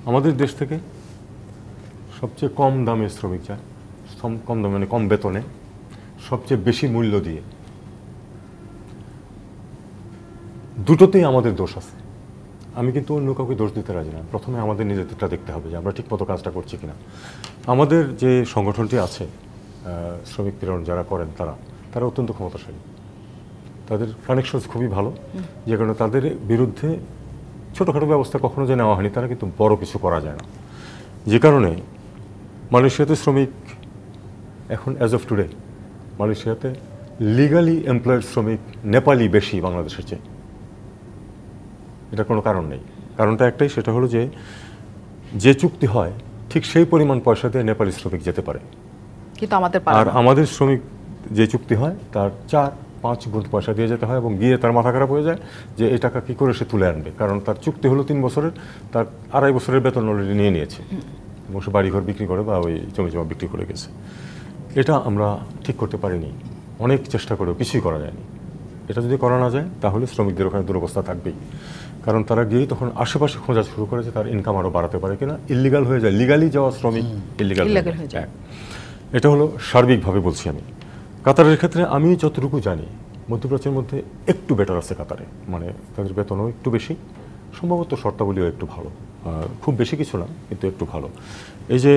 আমাদের দেশ থেকে সবচেয়ে কম দামে শ্রমিক যায়, কম দামে মানে কম বেতনে, সবচেয়ে বেশি মূল্য দিয়ে। দুটোতেই আমাদের দোষ আছে। আমি কিন্তু অন্য কাউকে দোষ দিতে রাজি না। প্রথমে আমাদের নিজেদেরটা দেখতে হবে যে আমরা ঠিকমতো কাজটা করছি কিনা। আমাদের যে সংগঠনটি আছে, শ্রমিক প্রেরণ যারা করেন তারা অত্যন্ত ক্ষমতাশালী, তাদের কানেকশনস খুবই ভালো, যে কারণে তাদের বিরুদ্ধে ছোটোখাটো ব্যবস্থা কখনো যে নেওয়া হয়নি, তারা কিন্তু বড় কিছু করা যায় না। যে কারণে মালয়েশিয়াতে শ্রমিক এখন অ্যাজ অফ টুডে মালয়েশিয়াতে লিগালি এমপ্লয়েড শ্রমিক নেপালি বেশি বাংলাদেশের চেয়ে। এটা কোনো কারণ নেই, কারণটা একটাই, সেটা হলো যে চুক্তি হয় ঠিক সেই পরিমাণ পয়সা দিয়ে নেপালি শ্রমিক যেতে পারে, কিন্তু আমাদের শ্রমিক যে চুক্তি হয় তার 4-5 গুণ পয়সা দিয়ে যেতে হয়, এবং গিয়ে তার মাথা খারাপ হয়ে যায় যে এই টাকা কী করে সে তুলে আনবে, কারণ তার চুক্তি হলো 3 বছরের, তার 2.5 বছরের বেতন অলরেডি নিয়ে নিয়েছে এবং সে বাড়িঘর বিক্রি করে বা ওই জমি জমা বিক্রি করে গেছে। এটা আমরা ঠিক করতে পারিনি, অনেক চেষ্টা করেও কিছুই করা যায়নি। এটা যদি করা না যায় তাহলে শ্রমিকদের ওখানে দুরবস্থা থাকবেই, কারণ তারা গিয়েই তখন আশেপাশে খোঁজা শুরু করে যে তার ইনকাম আরও বাড়াতে পারে কিনা, ইল্লিগাল হয়ে যায়, লিগালি যাওয়া শ্রমিক ইল্লিগাল হয়ে যায়। এটা হলো সার্বিকভাবে বলছি আমি। কাতারের ক্ষেত্রে আমি যতটুকু জানি মধ্যপ্রাচ্যের মধ্যে একটু বেটার আছে কাতারে, মানে তাদের বেতনও একটু বেশি, সম্ভবত শর্তাবলীও একটু ভালো, খুব বেশি কিছু না কিন্তু একটু ভালো। এই যে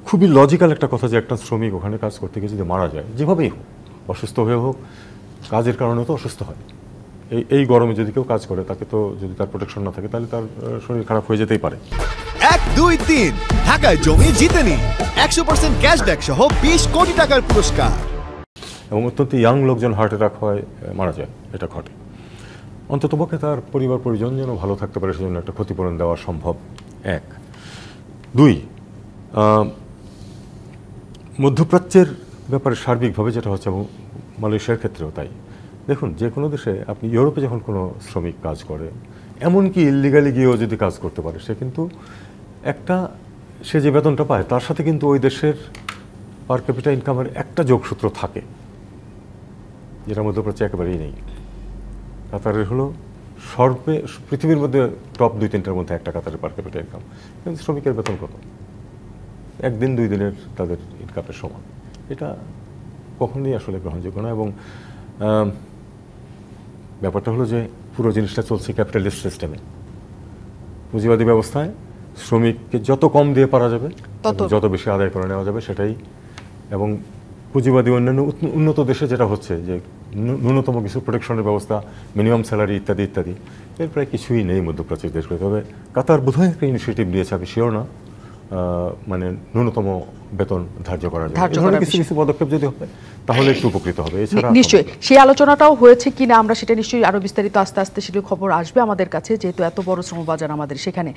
খুবই লজিক্যাল একটা কথা যে একটা শ্রমিক ওখানে কাজ করতে গিয়ে যদি মারা যায়, যেভাবেই হোক, অসুস্থ হয়ে হোক, কাজের কারণে তো অসুস্থ হয়, এই গরমে যদি কেউ কাজ করে তাকে তো যদি তার প্রোটেকশন না থাকে তাহলে তার শরীর খারাপ হয়ে যেতেই পারে। 1, 2, 3 ঢাকায় জমি জিতে নিন 100% ক্যাশব্যাক সহ 20 কোটি টাকার পুরস্কার। এবং অত্যন্ত ইয়াং লোকজন হার্ট অ্যাটাক হয়, মারা যায়, এটা ঘটে। অন্ততপক্ষে তার পরিবার পরিজন যেন ভালো থাকতে পারে সেজন্য একটা ক্ষতিপূরণ দেওয়া সম্ভব, 1। 2, মধ্যপ্রাচ্যের ব্যাপারে সার্বিকভাবে যেটা হচ্ছে, এবং মালয়েশিয়ার ক্ষেত্রেও তাই। দেখুন, যে কোনো দেশে আপনি ইউরোপে যখন কোনো শ্রমিক কাজ করে, এমনকি ইল্লিগালি গিয়েও যদি কাজ করতে পারে, সে কিন্তু সে যে বেতনটা পায় তার সাথে কিন্তু ওই দেশের পার ক্যাপিটা ইনকামের একটা যোগসূত্র থাকে, যেটা মধ্যপ্রাচ্যে একেবারেই নেই। কাতারের হলো পৃথিবীর মধ্যে টপ 2-3টার মধ্যে একটা কাতারের পার ক্যাপিটা ইনকাম, কিন্তু শ্রমিকের বেতন কত? 1 দিন 2 দিনের তাদের ইনকামের সমান। এটা কখনোই আসলে গ্রহণযোগ্য না। এবং ব্যাপারটা হলো যে পুরো জিনিসটা চলছে ক্যাপিটালিস্ট সিস্টেমে, পুঁজিবাদী ব্যবস্থায় শ্রমিককে যত কম দিয়ে পারা যাবে, যত বেশি আদায় করে নেওয়া যাবে সেটাই। এবং পুঁজিবাদী অন্যান্য উন্নত দেশে যেটা হচ্ছে যে ন্যূনতম কিছু প্রোটেকশনের ব্যবস্থা, মিনিমাম স্যালারি ইত্যাদি ইত্যাদি, এর প্রায় কিছুই নেই মধ্যপ্রাচ্যের দেশগুলো। তবে কাতার বোধহয় একটা ইনিশিয়েটিভ নিয়েছে, আমি শিওর না, মানে ন্যূনতম বেতন ধার্য করা যায়। কিছু কিছু পদক্ষেপ যদি হয় তাহলে একটু উপকৃত হবে। এছাড়া নিশ্চয়ই সেই আলোচনাটাও হয়েছে কিনা আমরা সেটা নিশ্চয়ই আরো বিস্তারিত আস্তে আস্তে সেটা খবর আসবে আমাদের কাছে, যেহেতু এত বড় শ্রমবাজার আমাদের সেখানে।